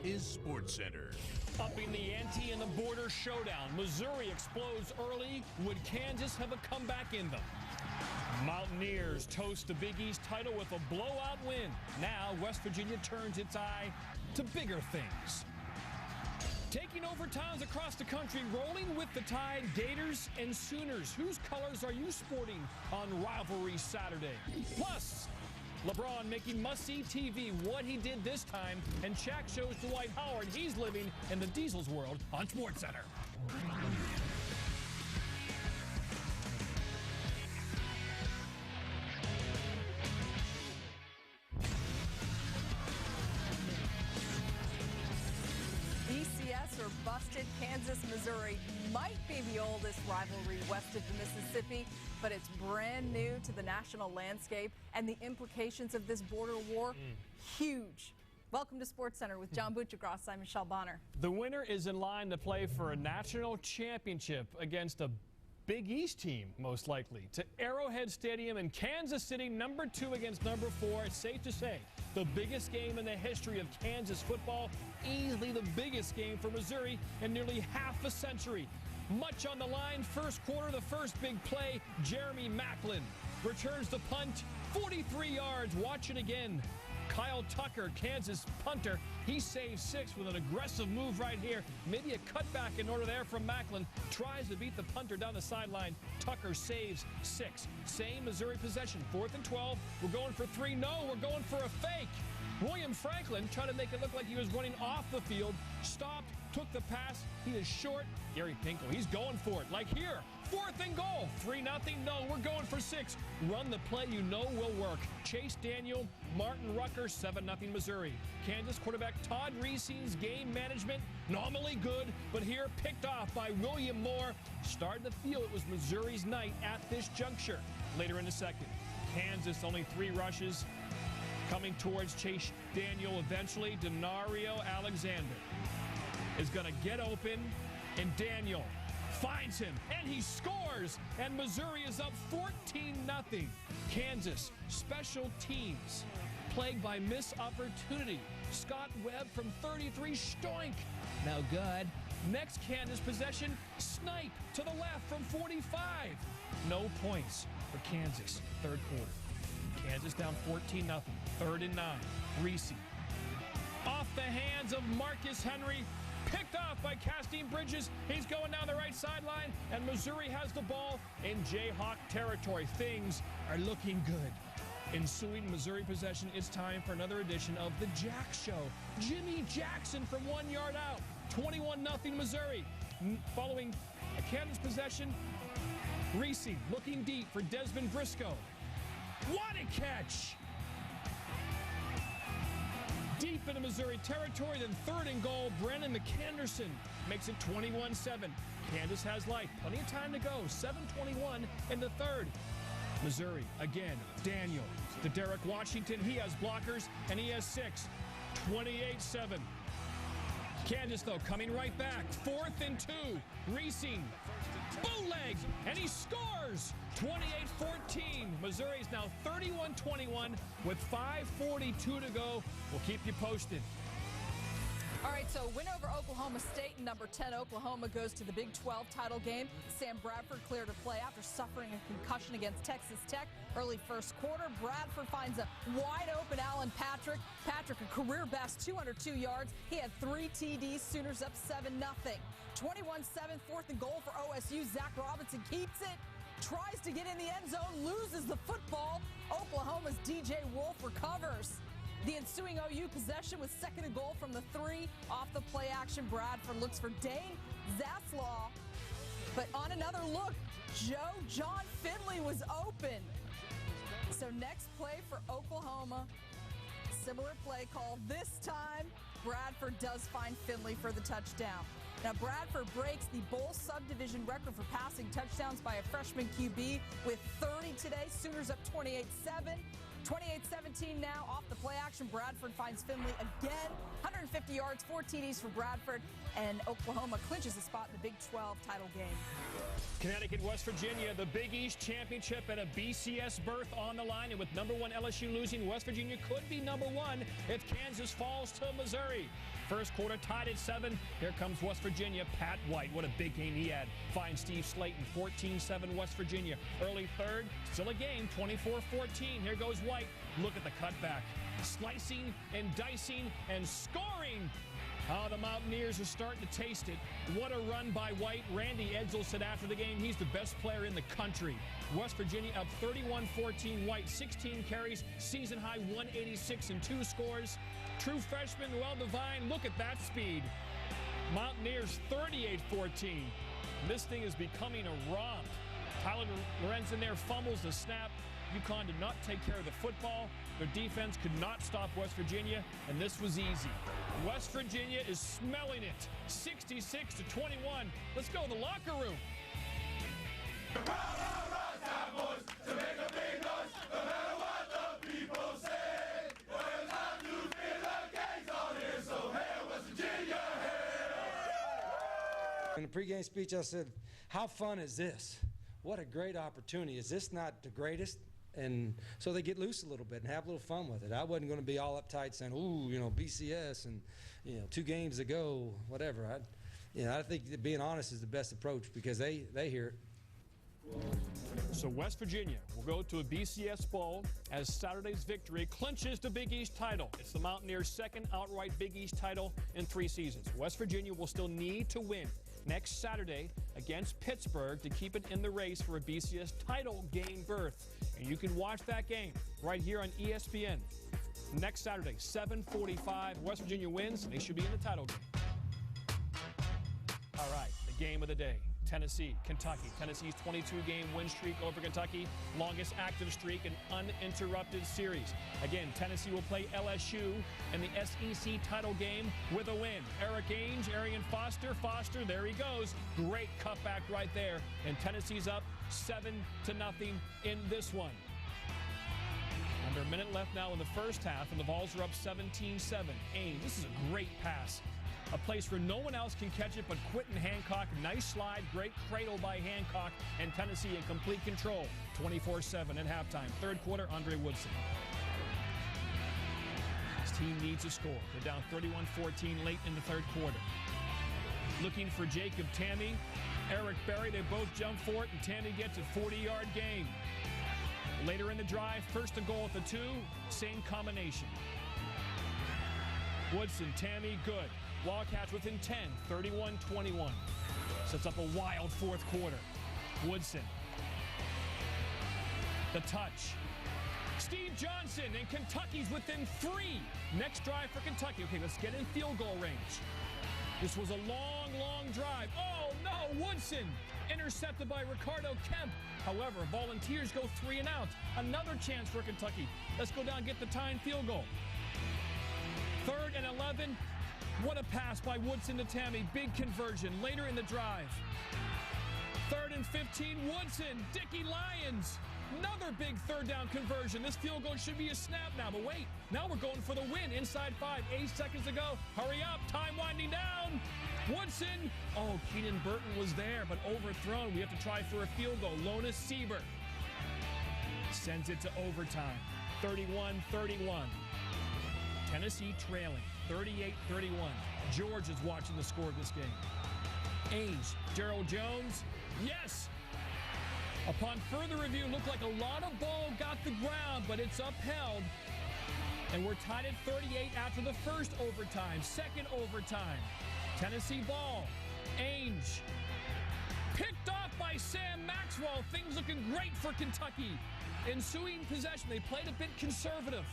is SportsCenter. Upping the ante in the border showdown. Missouri explodes early. Would Kansas have a comeback in them? Mountaineers toast the Big East title with a blowout win. Now West Virginia turns its eye to bigger things. Taking over towns across the country, rolling with the tide, Gators and Sooners. Whose colors are you sporting on Rivalry Saturday? Plus, LeBron making must-see TV what he did this time, and Shaq shows Dwight Howard he's living in the Diesel's world on SportsCenter. ECS or busted. Kansas, Missouri might be the oldest rivalry west of the Mississippi, but it's brand new to the national landscape, and the implications of this border war, huge. Welcome to SportsCenter with John Buccigross. I'm Michelle Bonner. The winner is in line to play for a national championship against a Big East team, most likely. To Arrowhead Stadium in Kansas City, number 2 against number 4. It's safe to say the biggest game in the history of Kansas football, easily the biggest game for Missouri in nearly half a century. Much on the line. First quarter, the first big play, Jeremy Maclin returns the punt, 43 yards. Watch it again. Kyle Tucker, Kansas punter, he saves 6 with an aggressive move right here. Maybe a cutback in order there from Maclin. Tries to beat the punter down the sideline. Tucker saves 6. Same Missouri possession, 4th and 12. We're going for 3. No, we're going for a fake. William Franklin tried to make it look like he was running off the field. Stopped, took the pass. He is short. Gary Pinkel, he's going for it. Like here, 4th and goal. 3-0. No, we're going for 6. Run the play you know will work. Chase Daniel, Martin Rucker, 7-0 Missouri. Kansas quarterback Todd Reese's game management, nominally good, but here picked off by William Moore. Starting to feel it was Missouri's night at this juncture. Later in the second, Kansas only 3 rushes. Coming towards Chase Daniel eventually, Denario Alexander is going to get open, and Daniel finds him, and he scores, and Missouri is up 14-0. Kansas special teams plagued by missed opportunity. Scott Webb from 33, stoink. No good. Next Kansas possession, snipe to the left from 45. No points for Kansas. Third quarter. Kansas down 14-0. 3rd and 9. Reese. Off the hands of Marcus Henry. Picked off by Castine Bridges. He's going down the right sideline, and Missouri has the ball in Jayhawk territory. Things are looking good. Ensuing Missouri possession, it's time for another edition of the Jack Show. Jimmy Jackson from 1 yard out. 21-0 Missouri. Following a Kansas possession, Reese looking deep for Desmond Briscoe. What a catch! Deep into Missouri territory, then 3rd and goal. Brandon McAnderson makes it 21-7. Kansas has life. Plenty of time to go. 7:21 in the 3rd. Missouri again. Daniel to Derek Washington. He has blockers, and he has 6. 28-7. Kansas, though, coming right back. 4th and 2. Reesing. Bootleg, and he scores. 28-14. Missouri is now 31-21 with 5:42 to go. We'll keep you posted. All right, so win over Oklahoma State. Number 10 Oklahoma goes to the Big 12 title game. Sam Bradford cleared to play after suffering a concussion against Texas Tech. Early first quarter, Bradford finds a wide open Alan Patrick. Patrick, a career best 202 yards. He had 3 TDs. Sooners up 7-0. 21-7, 4th and goal for OSU. Zach Robinson keeps it. Tries to get in the end zone, loses the football. Oklahoma's DJ Wolf recovers. The ensuing OU possession with 2nd and goal from the 3. Off the play action, Bradford looks for Dane Zaslaw. But on another look, John Finley was open. So next play for Oklahoma, similar play call. This time, Bradford does find Finley for the touchdown. Now, Bradford breaks the bowl subdivision record for passing touchdowns by a freshman QB with 30 today. Sooners up 28-7. 28-17 now off the play action. Bradford finds Finley again. 150 yards, 4 TDs for Bradford, and Oklahoma clinches a spot in the Big 12 title game. Connecticut, West Virginia, the Big East Championship and a BCS berth on the line. And with #1 LSU losing, West Virginia could be #1 if Kansas falls to Missouri. First quarter tied at 7. Here comes West Virginia. Pat White, what a big game he had. Finds Steve Slayton, 14-7 West Virginia. Early third, still a game, 24-14. Here goes White. Look at the cutback. Slicing and dicing and scoring. Oh, the Mountaineers are starting to taste it. What a run by White. Randy Edsall said after the game he's the best player in the country. West Virginia up 31-14. White, 16 carries, season high 186 and 2 scores. True freshman, well divine. Look at that speed. Mountaineers 38-14. This thing is becoming a romp. Tyler Lorenz in there fumbles the snap. UConn did not take care of the football. Their defense could not stop West Virginia, and this was easy. West Virginia is smelling it. 66-21. Let's go to the locker room. In the pregame speech, I said, how fun is this? What a great opportunity. Is this not the greatest? And so they get loose a little bit and have a little fun with it. I wasn't going to be all uptight saying, ooh, you know, BCS and, you know, 2 games ago, whatever. I think that being honest is the best approach because they hear it. So West Virginia will go to a BCS Bowl as Saturday's victory clinches the Big East title. It's the Mountaineers' second outright Big East title in 3 seasons. West Virginia will still need to win next Saturday against Pittsburgh to keep it in the race for a BCS title game berth. And you can watch that game right here on ESPN. Next Saturday, 7:45. West Virginia wins, and they should be in the title game. All right, the game of the day. Tennessee, Kentucky. Tennessee's 22-game win streak over Kentucky. Longest active streak in uninterrupted series. Again, Tennessee will play LSU in the SEC title game with a win. Eric Ainge, Arian Foster. Foster, there he goes. Great cutback right there. And Tennessee's up 7-0 in this one. Under a minute left now in the first half, and the Vols are up 17-7. Ainge, this is a great pass. A place where no one else can catch it but Quentin Hancock. Nice slide, great cradle by Hancock, and Tennessee in complete control. 24-7 at halftime. Third quarter, Andre Woodson. His team needs a score. They're down 31-14 late in the third quarter. Looking for Jacob Tamme, Eric Berry. They both jump for it, and Tamme gets a 40-yard gain. Later in the drive, first a goal at the 2, same combination. Woodson, Tamme, good. Wildcats within 10, 31-21. Sets up a wild fourth quarter. Woodson. The touch. Steve Johnson, and Kentucky's within 3. Next drive for Kentucky. Okay, let's get in field goal range. This was a long, long drive. Oh, no, Woodson. Intercepted by Ricardo Kemp. However, Volunteers go 3 and out. Another chance for Kentucky. Let's go down and get the tying field goal. 3rd and 11. What a pass by Woodson to Tamme. Big conversion later in the drive. 3rd and 15. Woodson. Dickey Lyons. Another big 3rd down conversion. This field goal should be a snap now. But wait, now we're going for the win. Inside 5. 8 seconds to go. Hurry up. Time winding down. Woodson. Oh, Keenan Burton was there, but overthrown. We have to try for a field goal. Lonas Siebert sends it to overtime. 31-31. Tennessee trailing. 38-31. George is watching the score of this game. Ainge, Gerald Jones, yes! Upon further review, looked like a lot of ball got the ground, but it's upheld. And we're tied at 38 after the first overtime. Second overtime. Tennessee ball. Ainge. Picked off by Sam Maxwell. Things looking great for Kentucky. Ensuing possession, they played a bit conservative.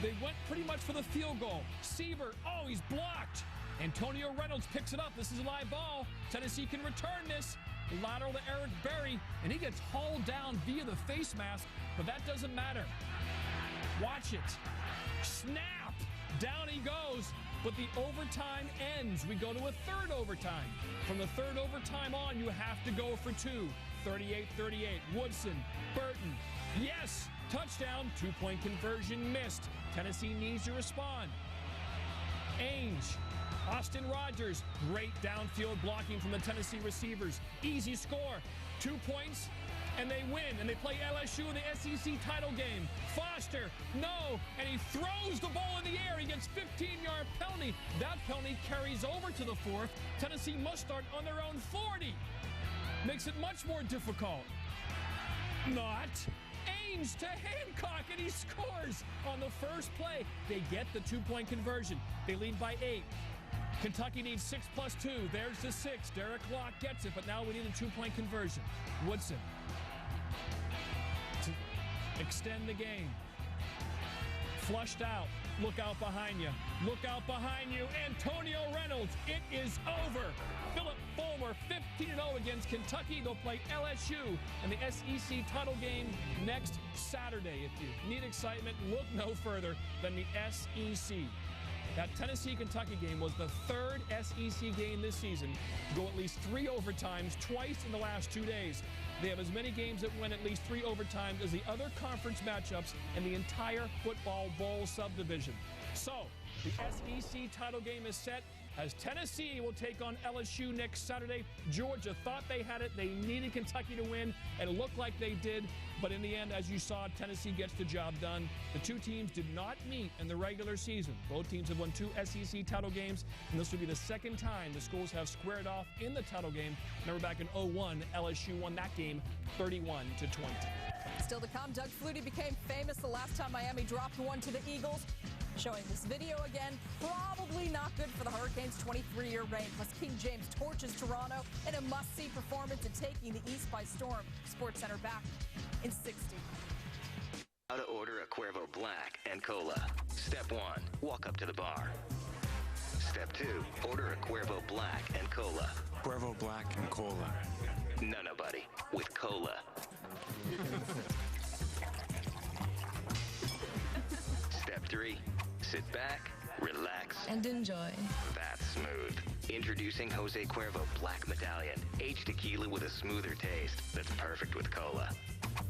They went pretty much for the field goal. Siebert, oh, he's blocked. Antonio Reynolds picks it up. This is a live ball. Tennessee can return this. Lateral to Eric Berry, and he gets hauled down via the face mask, but that doesn't matter. Watch it. Snap. Down he goes, but the overtime ends. We go to a third overtime. From the third overtime on, you have to go for 2. 38-38. Woodson, Burton, yes! Touchdown, two-point conversion missed. Tennessee needs to respond. Ainge, Austin Rogers, great downfield blocking from the Tennessee receivers. Easy score, 2 points, and they win, and they play LSU in the SEC title game. Foster, no, and he throws the ball in the air. He gets 15-yard penalty. That penalty carries over to the fourth. Tennessee must start on their own 40. Makes it much more difficult. Not. Ainge to Hancock, and he scores on the first play. They get the two-point conversion. They lead by 8. Kentucky needs 6 plus 2. There's the 6. Derek Locke gets it, but now we need a two-point conversion. Woodson to extend the game. Flushed out. Look out behind you. Look out behind you. Antonio Reynolds. It is over. Philip Fulmer, 15-0 against Kentucky. They'll play LSU in the SEC title game next Saturday. If you need excitement, look no further than the SEC. That Tennessee-Kentucky game was the third SEC game this season to go at least 3 overtimes, twice in the last 2 days. They have as many games that win at least 3 overtimes as the other conference matchups in the entire football bowl subdivision. So, the SEC title game is set as Tennessee will take on LSU next Saturday. Georgia thought they had it. They needed Kentucky to win, and it looked like they did. But in the end, as you saw, Tennessee gets the job done. The two teams did not meet in the regular season. Both teams have won 2 SEC title games, and this will be the second time the schools have squared off in the title game. Remember back in 2001, LSU won that game 31-20. Still to come, Doug Flutie became famous the last time Miami dropped one to the Eagles. Showing this video again, probably not good for the Hurricanes' 23-year reign. Plus, King James torches Toronto in a must-see performance and taking the East by storm. SportsCenter back in 60. How to order a Cuervo Black and Cola. Step 1, walk up to the bar. Step 2, order a Cuervo Black and Cola. Cuervo Black and Cola. No, buddy, with cola. Step 3, sit back, relax, and enjoy. That's smooth. Introducing Jose Cuervo Black Medallion. Aged tequila with a smoother taste that's perfect with cola.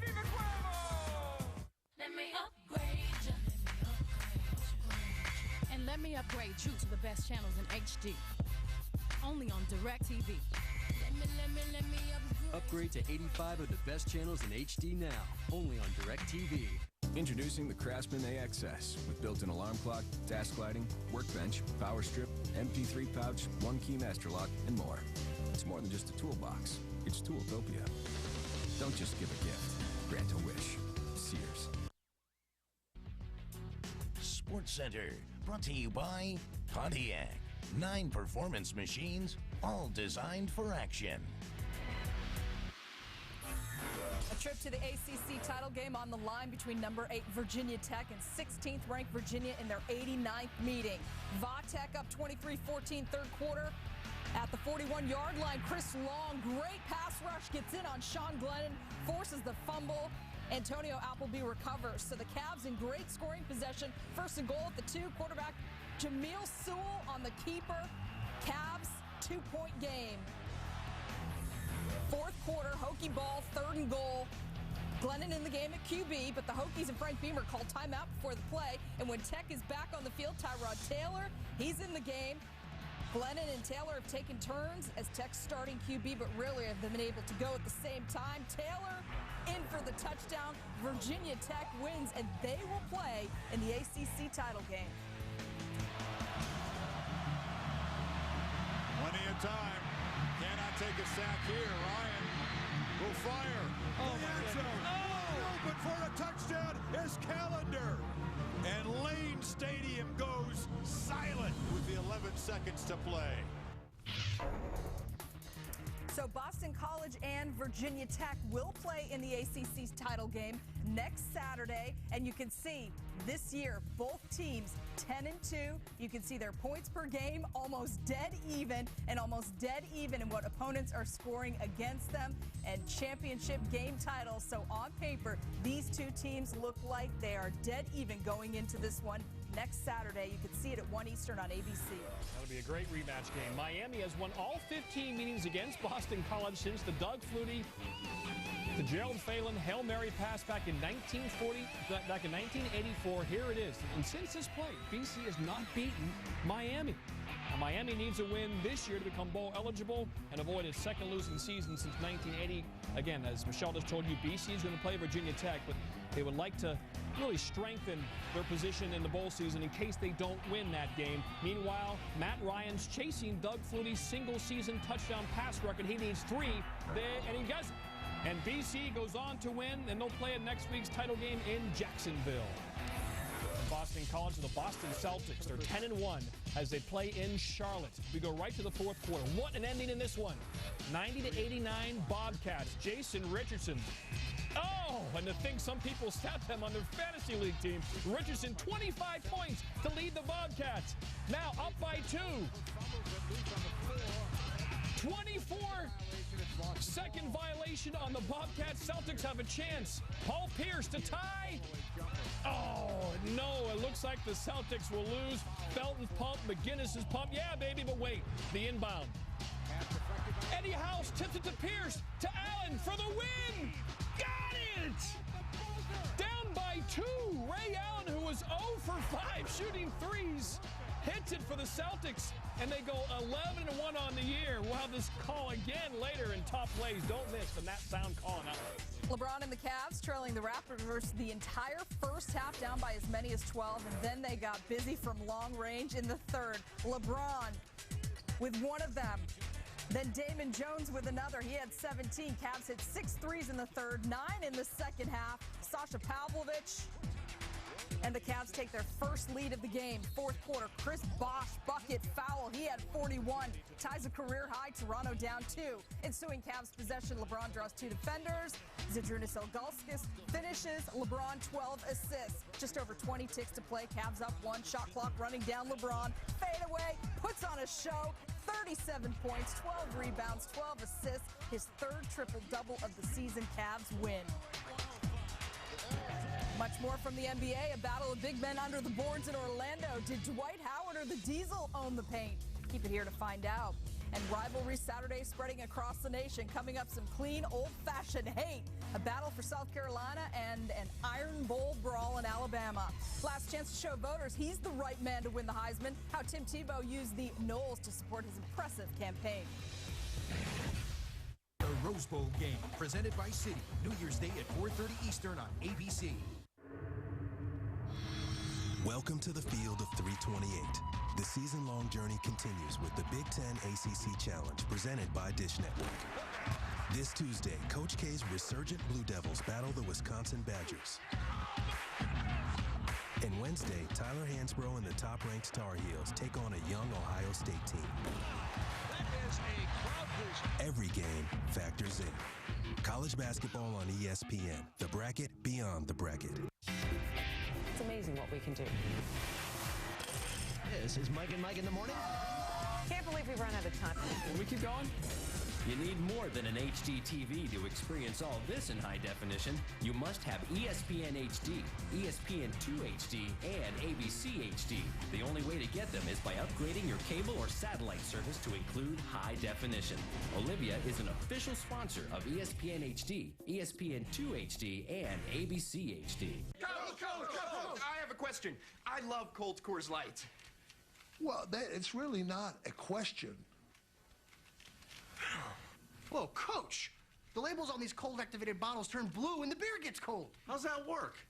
Viva Cuervo! Let me upgrade you. And let me upgrade you to the best channels in HD. Only on DirecTV. Let me upgrade to 85 of the best channels in HD now. Only on DirecTV. Introducing the Craftsman AXS with built-in alarm clock, task lighting, workbench, power strip, MP3 pouch, 1-key master lock, and more. It's more than just a toolbox. It's Tooltopia. Don't just give a gift. Grant a wish. Sears. SportsCenter, brought to you by Pontiac. 9 performance machines, all designed for action. A trip to the ACC title game on the line between number 8 Virginia Tech and 16th ranked Virginia in their 89th meeting. Va-Tech up 23-14 third quarter. At the 41-yard line, Chris Long, great pass rush, gets in on Sean Glennon, forces the fumble. Antonio Appleby recovers. So the Cavs in great scoring possession. First and goal at the 2. Quarterback Jameel Sewell on the keeper. Cavs 2-point game. Fourth quarter, Hokie ball, 3rd and goal. Glennon in the game at QB, but the Hokies and Frank Beamer called timeout before the play. And when Tech is back on the field, Tyrod Taylor, he's in the game. Glennon and Taylor have taken turns as Tech's starting QB, but rarely have they been able to go at the same time. Taylor in for the touchdown. Virginia Tech wins, and they will play in the ACC title game. Plenty of time. Cannot take a sack here. Ryan will fire. Oh, the end zone. Open for a touchdown is Callender. And Lane Stadium goes silent with the 11 seconds to play. So Boston College and Virginia Tech will play in the ACC title game next Saturday. And you can see this year, both teams 10-2. You can see their points per game almost dead even, and almost dead even in what opponents are scoring against them, and championship game titles. So on paper, these two teams look like they are dead even going into this one next Saturday. You can see it at 1 Eastern on ABC. That'll be a great rematch game. Miami has won all 15 meetings against Boston College since the Doug Flutie to Gerald Phelan Hail Mary pass back in 1984. Here it is. And since this play, BC has not beaten Miami. Now, Miami needs a win this year to become bowl eligible and avoid its second losing season since 1980. Again, as Michelle just told you, BC is going to play Virginia Tech, but they would like to really strengthen their position in the bowl season in case they don't win that game. Meanwhile, Matt Ryan's chasing Doug Flutie's single-season touchdown pass record. He needs 3, and he does it. And BC goes on to win, and they'll play in next week's title game in Jacksonville. Boston College and the Boston Celtics. They're 10-1 as they play in Charlotte. We go right to the fourth quarter. What an ending in this one. 90-89 Bobcats. Jason Richardson. Oh, and to think some people sat them on their fantasy league team. Richardson, 25 points to lead the Bobcats. Now up by 2. 24-second violation on the Bobcats. Celtics have a chance. Paul Pierce to tie. Oh, no, it looks like the Celtics will lose. Felton's pump, McGinnis's pump. Yeah, baby, but wait, the inbound. Eddie House tips it to Pierce, to Allen for the win. Got it! Down by 2. Ray Allen, who was 0 for 5 shooting threes, hits it for the Celtics, and they go 11-1 on the year. We'll have this call again later in Top Plays. Don't miss the Matt Sound calling out. LeBron and the Cavs trailing the Raptors the entire first half, down by as many as 12, and then they got busy from long range in the third. LeBron with one of them. Then Damon Jones with another. He had 17. Cavs hit 6 threes in the third, 9 in the second half. Sasha Pavlovich. And the Cavs take their first lead of the game. Fourth quarter, Chris Bosh bucket foul. He had 41. Ties a career high. Toronto down 2. Ensuing Cavs possession, LeBron draws 2 defenders. Zydrunas Ilgauskas finishes. LeBron 12 assists. Just over 20 ticks to play. Cavs up 1. Shot clock running down. LeBron fade away. Puts on a show. 37 points, 12 rebounds, 12 assists. His third triple-double of the season. Cavs win. Much more from the NBA, a battle of big men under the boards in Orlando. Did Dwight Howard or the Diesel own the paint? Keep it here to find out. And Rivalry Saturday spreading across the nation. Coming up, some clean, old-fashioned hate. A battle for South Carolina and an Iron Bowl brawl in Alabama. Last chance to show voters he's the right man to win the Heisman. How Tim Tebow used the Knowles to support his impressive campaign. The Rose Bowl game, presented by Citi. New Year's Day at 4:30 Eastern on ABC. Welcome to the field of 328. The season-long journey continues with the Big Ten ACC Challenge presented by Dish Network. This Tuesday, Coach K's resurgent Blue Devils battle the Wisconsin Badgers. And Wednesday, Tyler Hansbrough and the top-ranked Tar Heels take on a young Ohio State team. That is a crowd booster. Every game factors in. College basketball on ESPN. The bracket beyond the bracket. It's amazing what we can do. This is Mike and Mike in the morning. Can't believe we've run out of time. Can we keep going? You need more than an HD TV to experience all this in high definition. You must have ESPN HD, ESPN2 HD, and ABC HD. The only way to get them is by upgrading your cable or satellite service to include high definition. Olivia is an official sponsor of ESPN HD, ESPN2 HD, and ABC HD. Coach, I have a question. I love Cold Coors Light. Well, it's really not a question. Whoa, Coach, the labels on these cold-activated bottles turn blue and the beer gets cold. How's that work?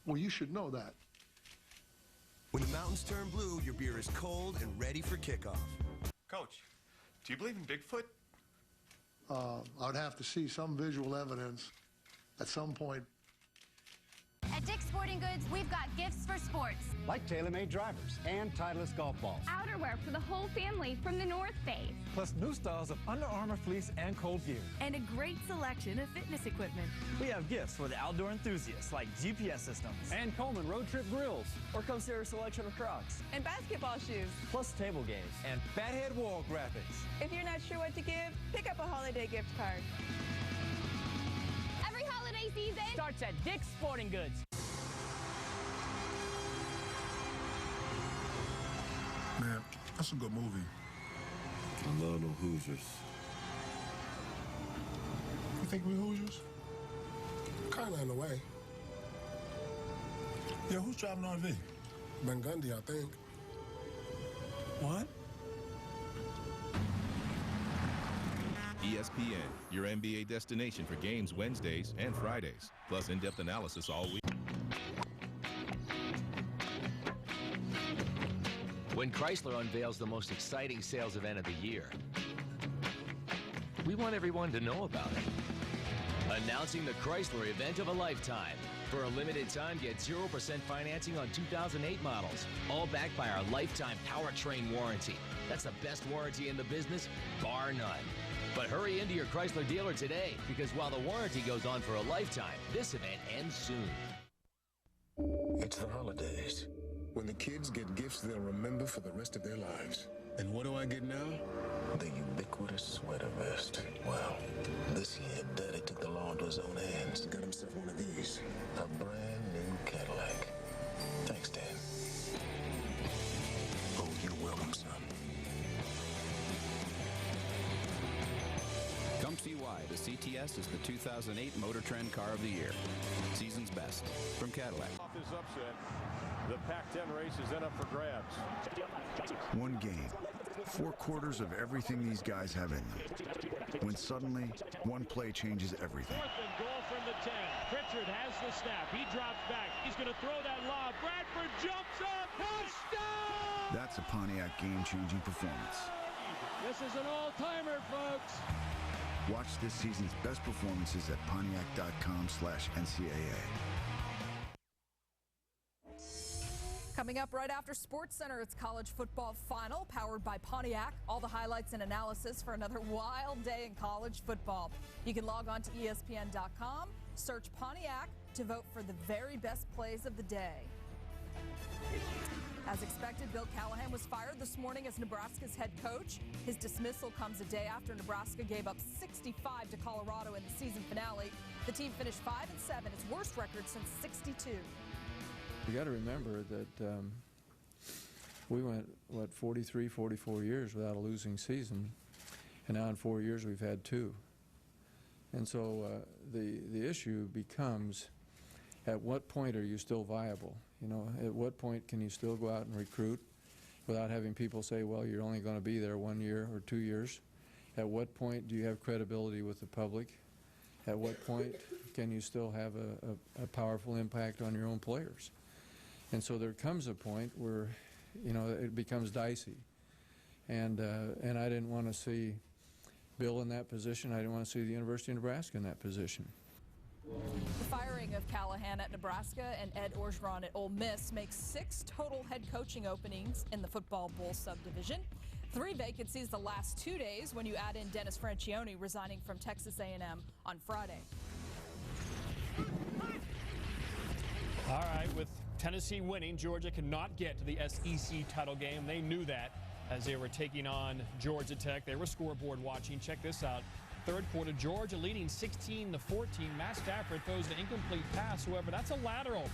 Well, you should know that. When the mountains turn blue, your beer is cold and ready for kickoff. Coach, do you believe in Bigfoot? I'd have to see some visual evidence at some point. At Dick's Sporting Goods, we've got gifts for sports. Like tailor-made drivers and Titleist golf balls. Outerwear for the whole family from the North Face. Plus new styles of Under Armour fleece and cold gear. And a great selection of fitness equipment. We have gifts for the outdoor enthusiasts like GPS systems. And Coleman road trip grills. Or come see our selection of Crocs. And basketball shoes. Plus table games. And Fathead wall graphics. If you're not sure what to give, pick up a holiday gift card. Every holiday season starts at Dick's Sporting Goods. Man, that's a good movie. I love them Hoosiers. You think we Hoosiers? Kinda in a way. Yeah, who's driving RV? Ben Gundy, I think. What? ESPN, your NBA destination for games Wednesdays and Fridays, plus in-depth analysis all week. When Chrysler unveils the most exciting sales event of the year, we want everyone to know about it. Announcing the Chrysler event of a lifetime. For a limited time, get 0% financing on 2008 models, all backed by our lifetime powertrain warranty. That's the best warranty in the business, bar none. But hurry into your Chrysler dealer today, because while the warranty goes on for a lifetime, this event ends soon. It's the holidays. When the kids get gifts they'll remember for the rest of their lives. And what do I get now? The ubiquitous sweater vest. Well, this year, Daddy took the law into his own hands. Got himself one of these. A brand new Cadillac. Thanks, Dad. Oh, you're welcome, son. Come see why the CTS is the 2008 Motor Trend Car of the Year. Season's best. From Cadillac. Off this upset, the Pac-10 race is then up for grabs. One game. 4 quarters of everything these guys have in them. When suddenly, one play changes everything. 4th and goal from the 10. Pritchard has the snap. He drops back. He's going to throw that lob. Bradford jumps up. Touchdown! That's a Pontiac game-changing performance. This is an all-timer, folks. Watch this season's best performances at Pontiac.com/NCAA. Coming up right after SportsCenter, it's college football final powered by Pontiac. All the highlights and analysis for another wild day in college football. You can log on to ESPN.com, search Pontiac to vote for the very best plays of the day. As expected, Bill Callahan was fired this morning as Nebraska's head coach. His dismissal comes a day after Nebraska gave up 65 to Colorado in the season finale. The team finished 5-7, its worst record since '62. You got to remember that we went, 43, 44 years without a losing season, and now in 4 years we've had 2. And so the issue becomes, at what point are you still viable? You know, at what point can you still go out and recruit without having people say, well, you're only going to be there 1 year or 2 years? At what point do you have credibility with the public? At what point can you still have a powerful impact on your own players? And so there comes a point where, you know, it becomes dicey. And I didn't want to see Bill in that position. I didn't want to see the University of Nebraska in that position. The firing of Callahan at Nebraska and Ed Orgeron at Ole Miss makes 6 total head coaching openings in the Football Bowl subdivision. 3 vacancies the last 2 days when you add in Dennis Franchione resigning from Texas A&M on Friday. All right, with Tennessee winning, Georgia cannot get to the SEC title game. They knew that as they were taking on Georgia Tech. They were scoreboard watching. Check this out. Third quarter, Georgia leading 16-14. Matt Stafford throws an incomplete pass. However, that's a lateral.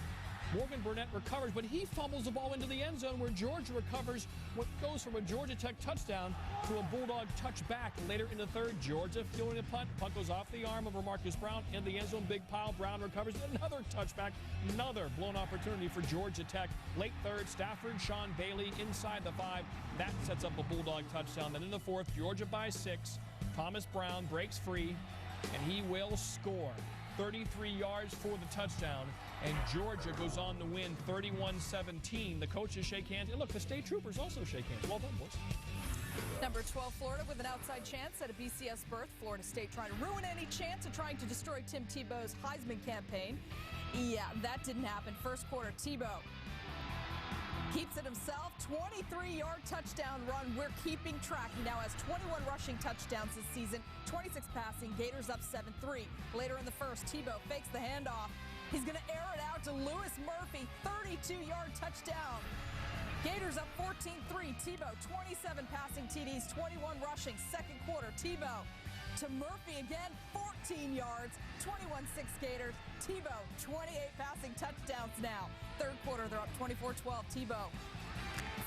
Morgan Burnett recovers, but he fumbles the ball into the end zone where Georgia recovers what goes from a Georgia Tech touchdown to a Bulldog touchback. Later in the third, Georgia fielding a punt. Punt goes off the arm of Marcus Brown in the end zone. Big pile. Brown recovers. Another touchback. Another blown opportunity for Georgia Tech. Late third, Stafford, Sean Bailey inside the 5. That sets up a Bulldog touchdown. Then in the fourth, Georgia by 6. Thomas Brown breaks free, and he will score. 33 yards for the touchdown, and Georgia goes on to win 31-17. The coaches shake hands, and look, the state troopers also shake hands. Well done, boys. Number 12, Florida with an outside chance at a BCS berth. Florida State trying to ruin any chance of trying to destroy Tim Tebow's Heisman campaign. Yeah, that didn't happen. First quarter, Tebow keeps it himself. 23-yard touchdown run. We're keeping track. He now has 21 rushing touchdowns this season, 26 passing. Gators up 7-3. Later in the first, Tebow fakes the handoff. He's going to air it out to Lewis Murphy. 32-yard touchdown. Gators up 14-3. Tebow, 27 passing TDs, 21 rushing. Second quarter, Tebow to Murphy again, 14 yards, 21-6 Gators. Tebow, 28 passing touchdowns now. Third quarter, they're up 24-12. Tebow,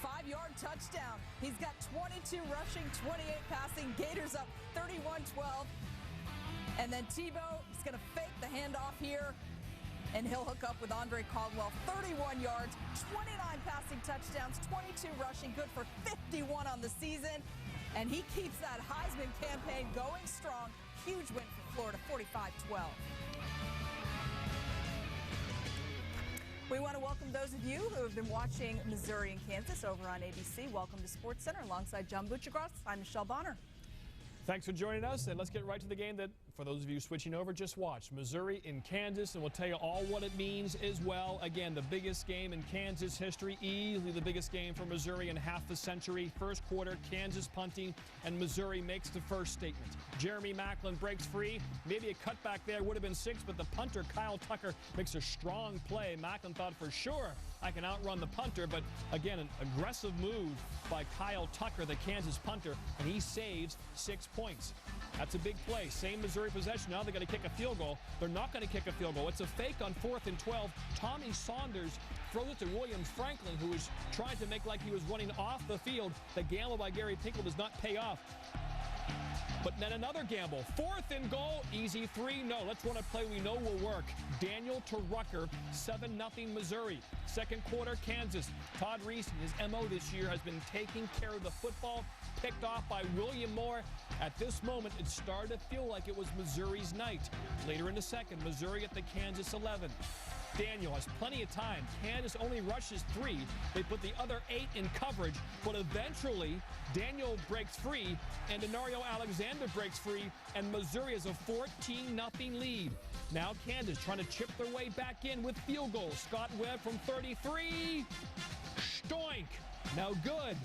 5-yard touchdown. He's got 22 rushing, 28 passing. Gators up 31-12. And then Tebow is going to fake the handoff here, and he'll hook up with Andre Caldwell. 31 yards, 29 passing touchdowns, 22 rushing, good for 51 on the season. And he keeps that Heisman campaign going strong. Huge win for Florida, 45-12. We want to welcome those of you who have been watching Missouri and Kansas over on ABC. Welcome to SportsCenter alongside John Buccigross. I'm Michelle Bonner. Thanks for joining us, and let's get right to the game that, for those of you switching over, just watched. Missouri in Kansas, and we'll tell you all what it means as well. Again, the biggest game in Kansas history, easily the biggest game for Missouri in half a century. First quarter, Kansas punting, and Missouri makes the first statement. Jeremy Macklin breaks free. Maybe a cutback there would have been 6, but the punter, Kyle Tucker, makes a strong play. Macklin thought for sure I can outrun the punter, but again, an aggressive move by Kyle Tucker, the Kansas punter, and he saves 6 points. That's a big play. Same Missouri possession. Now they're going to kick a field goal. They're not going to kick a field goal. It's a fake on 4th and 12. Tommy Saunders throws it to William Franklin, who was trying to make like he was running off the field. The gamble by Gary Pinkel does not pay off. But then another gamble. 4th and goal, easy 3. No, let's run a play we know will work. Daniel to Rucker, 7-0 Missouri. Second quarter, Kansas. Todd Reese, his MO this year, has been taking care of the football. Picked off by William Moore. At this moment, it started to feel like it was Missouri's night. Later in the second, Missouri at the Kansas 11. Daniel has plenty of time. Kansas only rushes 3. They put the other 8 in coverage, but eventually Daniel breaks free and Denario Alexander breaks free, and Missouri has a 14-0 lead. Now Kansas trying to chip their way back in with field goals. Scott Webb from 33. Stoink. Now good.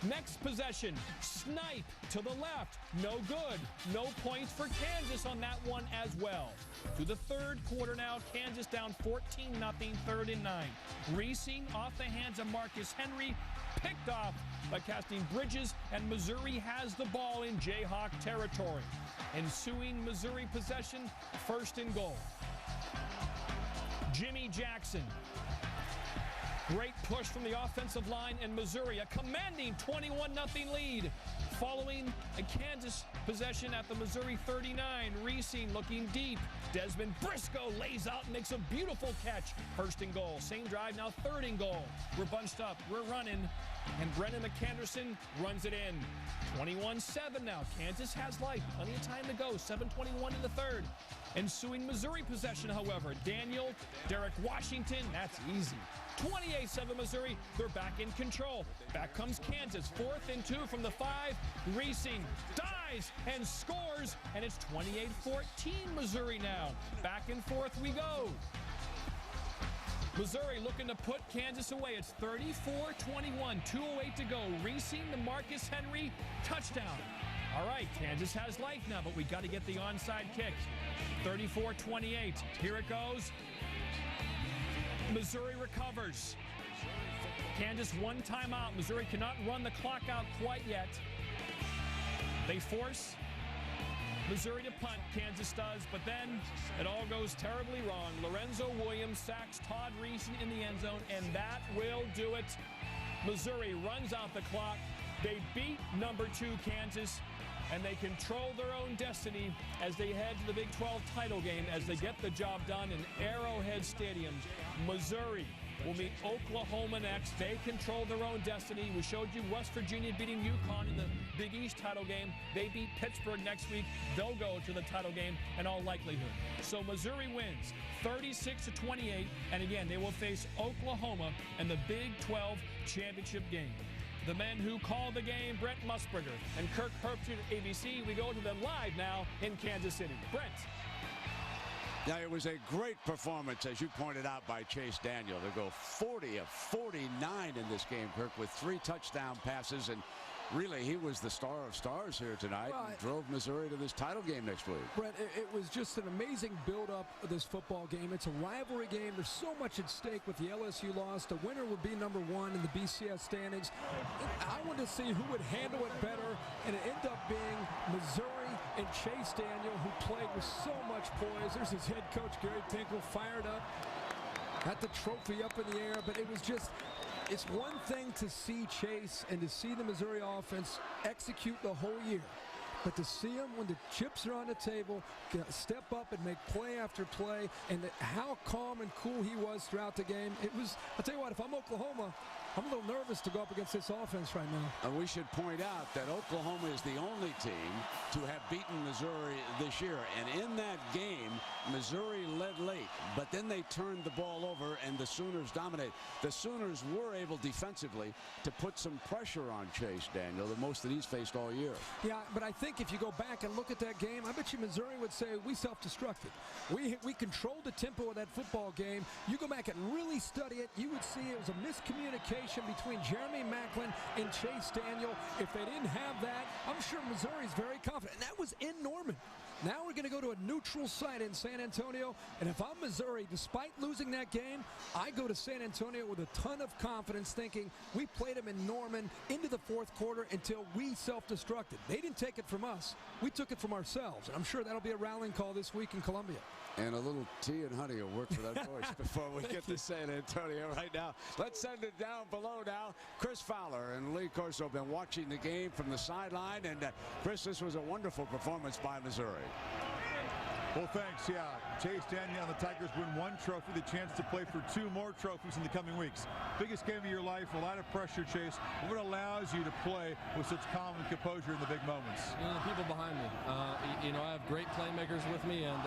Next possession, snipe to the left. No good. No points for Kansas on that one as well. To the third quarter now, Kansas down 14-0, 3rd and 9. Reesing off the hands of Marcus Henry, picked off by Casting Bridges, and Missouri has the ball in Jayhawk territory. Ensuing Missouri possession, 1st and goal. Jimmy Jackson. Great push from the offensive line, and Missouri a commanding 21-0 lead. Following a Kansas possession at the Missouri 39, Reesing looking deep. Desmond Briscoe lays out and makes a beautiful catch. 1st and goal. Same drive, now 3rd and goal. We're bunched up. We're running. And Brennan McAnderson runs it in. 21-7 now. Kansas has life. Plenty of time to go. 7:21 in the third. Ensuing Missouri possession, however. Daniel, Derek Washington. That's easy. 28-7 Missouri. They're back in control. Back comes Kansas. 4th and 2 from the 5. Reesing dives and scores. And it's 28-14 Missouri now. Back and forth we go. Missouri looking to put Kansas away. It's 34-21, 2:08 to go. Reesing to Marcus Henry, touchdown. All right, Kansas has life now, but we got to get the onside kick. 34-28, here it goes. Missouri recovers. Kansas 1 timeout. Missouri cannot run the clock out quite yet. They force Missouri to punt, Kansas does, but then it all goes terribly wrong. Lorenzo Williams sacks Todd Reesing in the end zone, and that will do it. Missouri runs out the clock. They beat number 2 Kansas, and they control their own destiny as they head to the Big 12 title game as they get the job done in Arrowhead Stadium. Missouri will meet Oklahoma next. They control their own destiny. We showed you West Virginia beating UConn in the Big East title game. They beat Pittsburgh next week. They'll go to the title game in all likelihood. So Missouri wins 36-28, and again, they will face Oklahoma in the Big 12 championship game. The men who call the game, Brent Musburger and Kirk Herbstreit at ABC. We go to them live now in Kansas City. Brent. Yeah, it was a great performance, as you pointed out, by Chase Daniel to go 40 of 49 in this game, Kirk, with 3 touchdown passes. And really, he was the star of stars here tonight and drove Missouri to this title game next week. Brett, it was just an amazing build-up of this football game. It's a rivalry game. There's so much at stake with the LSU loss. The winner would be number 1 in the BCS standings. I wanted to see who would handle it better, and it ended up being Missouri and Chase Daniel, who played with so much poise. There's his head coach, Gary Pinkel, fired up, got the trophy up in the air, but it was just... It's one thing to see Chase and to see the Missouri offense execute the whole year. But to see him when the chips are on the table, step up and make play after play, and how calm and cool he was throughout the game, it was, I'll tell you what, if I'm Oklahoma, I'm a little nervous to go up against this offense right now. We should point out that Oklahoma is the only team to have beaten Missouri this year. And in that game, Missouri led late, but then they turned the ball over and the Sooners dominated. The Sooners were able defensively to put some pressure on Chase Daniel, the most that he's faced all year. Yeah, but I think if you go back and look at that game, I bet you Missouri would say we self-destructed. We controlled the tempo of that football game. You go back and really study it, you would see it was a miscommunication between Jeremy Maclin and Chase Daniel. If they didn't have that, I'm sure Missouri's very confident. And that was in Norman. Now we're going to go to a neutral site in San Antonio. And if I'm Missouri, despite losing that game, I go to San Antonio with a ton of confidence, thinking we played them in Norman into the 4th quarter until we self-destructed. They didn't take it from us. We took it from ourselves. And I'm sure that'll be a rallying call this week in Columbia. And a little tea and honey will work for that voice before we get to San Antonio right now. Let's send it down below now. Chris Fowler and Lee Corso have been watching the game from the sideline. And Chris, this was a wonderful performance by Missouri. Well, thanks. Yeah, Chase Daniel and the Tigers win 1 trophy, the chance to play for 2 more trophies in the coming weeks. Biggest game of your life, a lot of pressure, Chase. What allows you to play with such calm and composure in the big moments? You know, the people behind me. I have great playmakers with me, and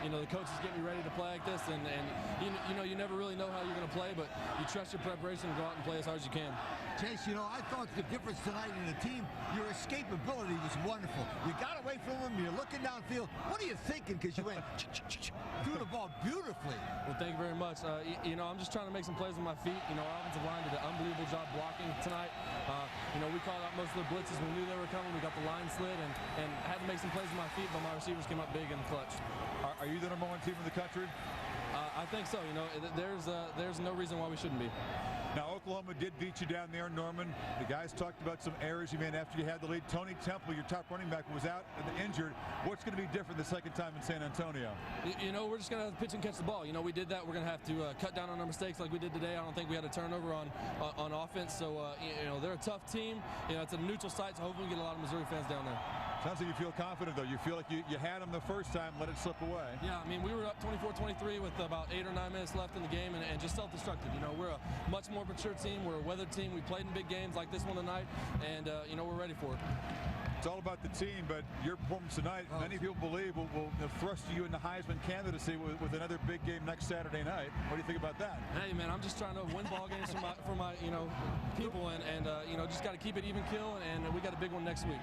the coaches get me ready to play like this. And you never really know how you're going to play, but you trust your preparation and go out and play as hard as you can. Chase, I thought the difference tonight in the team, your escapability was wonderful. You got away from them, you're looking downfield. What are you thinking? Because you went threw the ball beautifully. Well, thank you very much. I'm just trying to make some plays with my feet. Our offensive line did an unbelievable job blocking tonight. We called out most of the blitzes. We knew they were coming. We got the line slid and had to make some plays with my feet, but my receivers came up big in the clutch. Are you the #1 team in the country? I think so. There's no reason why we shouldn't be. Now, Oklahoma did beat you down there in Norman. The guys talked about some errors you made after you had the lead. Tony Temple, your top running back, was out and injured. What's going to be different the second time in San Antonio? We're just going to pitch and catch the ball. We did that. We're going to have to cut down on our mistakes like we did today. I don't think we had a turnover on offense. So, they're a tough team. It's a neutral site, so hopefully we get a lot of Missouri fans down there. Sounds like you feel confident, though. You feel like you had them the first time, let it slip away. Yeah, we were up 24-23 with about 8 or 9 minutes left in the game and just self-destructed. We're a much more mature team. We're a weathered team. We played in big games like this one tonight, and, we're ready for it. It's all about the team, but your performance tonight, many people believe will thrust you into Heisman candidacy with another big game next Saturday night. What do you think about that? Hey, man, I'm just trying to win ball games for my people, and just got to keep it even kill, and we got a big one next week.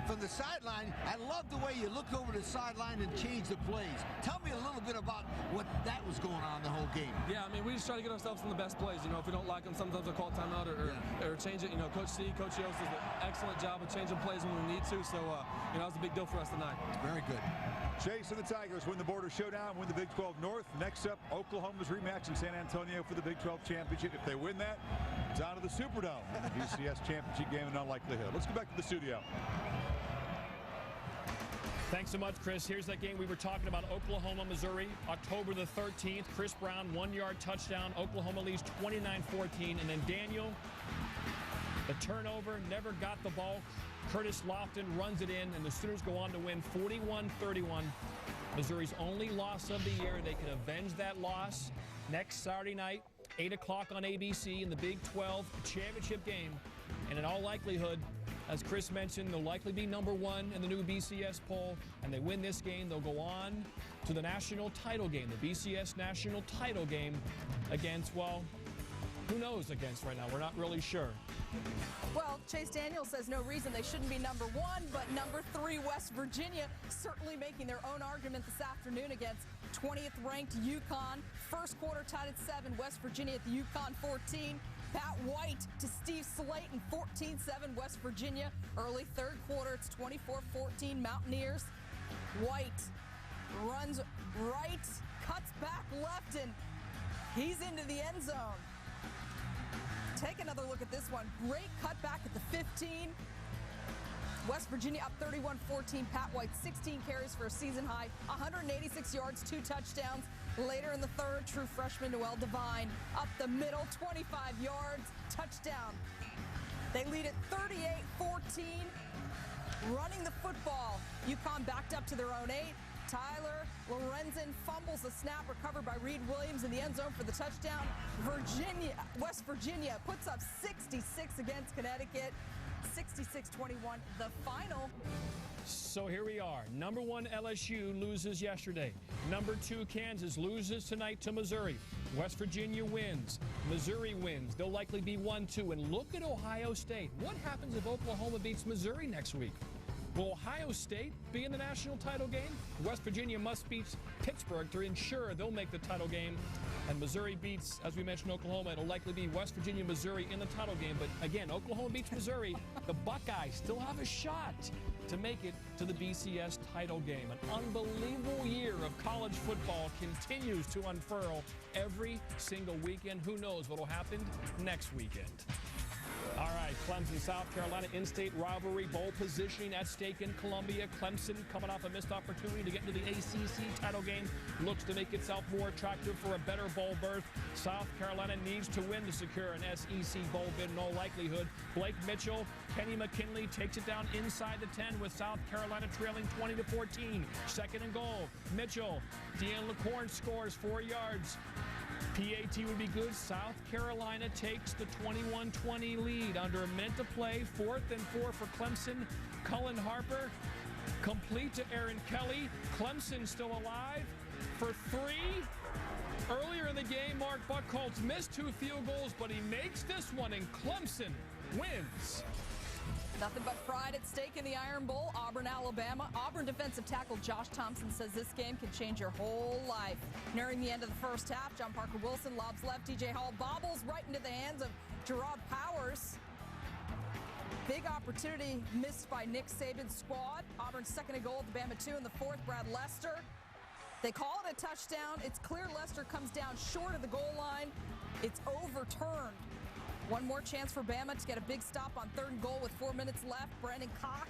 From the sideline, I love the way you look over the sideline and change the plays. Tell me a little bit about what that was going on the whole game. Yeah, we just try to get ourselves in the best plays. If we don't like them, sometimes we'll call timeout or change it. Coach C, Coach Yost does an excellent job of changing plays when we need to. So, that was a big deal for us tonight. Very good. Chase and the Tigers win the Border Showdown, win the Big 12 North. Next up, Oklahoma's rematch in San Antonio for the Big 12 Championship. If they win that, it's on to the Superdome, the BCS Championship game in all likelihood. Let's go back to the studio. Thanks so much, Chris. Here's that game we were talking about, Oklahoma, Missouri, October the 13th. Chris Brown, 1-yard touchdown. Oklahoma leads 29-14. And then Daniel, the turnover, never got the ball. Curtis Lofton runs it in, and the Sooners go on to win 41-31. Missouri's only loss of the year. They can avenge that loss next Saturday night, 8 o'clock on ABC in the Big 12 championship game. And in all likelihood, as Chris mentioned, they'll likely be #1 in the new BCS poll, and they win this game, they'll go on to the national title game, the BCS national title game against, well, who knows against right now? We're not really sure. Well, Chase Daniel says no reason they shouldn't be #1, but #3 West Virginia certainly making their own argument this afternoon against 20th ranked UConn. First quarter tied at 7. West Virginia at the UConn 14. Pat White to Steve Slayton, 14-7 West Virginia. Early third quarter, it's 24-14 Mountaineers. White runs right, cuts back left, and he's into the end zone. Take another look at this one. Great cutback at the 15. West Virginia up 31-14. Pat White, 16 carries for a season high, 186 yards, 2 touchdowns. Later in the third, true freshman Noel Devine up the middle, 25 yards, touchdown. They lead at 38-14. Running the football, UConn backed up to their own 8. Tyler Lorenzen fumbles the snap, recovered by Reed Williams in the end zone for the touchdown. West Virginia puts up 66 against Connecticut, 66-21, the final. So here we are. Number 1 LSU loses yesterday. Number 2 Kansas loses tonight to Missouri. West Virginia wins. Missouri wins. They'll likely be 1-2. And look at Ohio State. What happens if Oklahoma beats Missouri next week? Will Ohio State be in the national title game? West Virginia must beat Pittsburgh to ensure they'll make the title game. And Missouri beats, as we mentioned, Oklahoma. It'll likely be West Virginia, Missouri in the title game. But again, Oklahoma beats Missouri. The Buckeyes still have a shot to make it to the BCS title game. An unbelievable year of college football continues to unfurl every single weekend. Who knows what will happen next weekend? All right, Clemson, South Carolina, in-state rivalry, bowl positioning at stake in Columbia. Clemson coming off a missed opportunity to get into the ACC title game. Looks to make itself more attractive for a better bowl berth. South Carolina needs to win to secure an SEC bowl bid in all likelihood. Blake Mitchell, Kenny McKinley takes it down inside the 10 with South Carolina trailing 20-14. Second and goal. Mitchell, Dean LaCorn scores 4 yards. PAT would be good. South Carolina takes the 21-20 lead. Under a minute to play, 4th and 4 for Clemson. Cullen Harper, complete to Aaron Kelly. Clemson still alive for 3. Earlier in the game, Mark Buckholz missed 2 field goals, but he makes this one, and Clemson wins. Nothing but pride at stake in the Iron Bowl. Auburn, Alabama. Auburn defensive tackle Josh Thompson says this game can change your whole life. Nearing the end of the first half, John Parker Wilson lobs left. DJ Hall bobbles right into the hands of Gerard Powers. Big opportunity missed by Nick Saban's squad. Auburn's second and goal at the Bama 2 in the 4th. Brad Lester. They call it a touchdown. It's clear Lester comes down short of the goal line. It's overturned. One more chance for Bama to get a big stop on 3rd and goal with 4 minutes left. Brandon Cox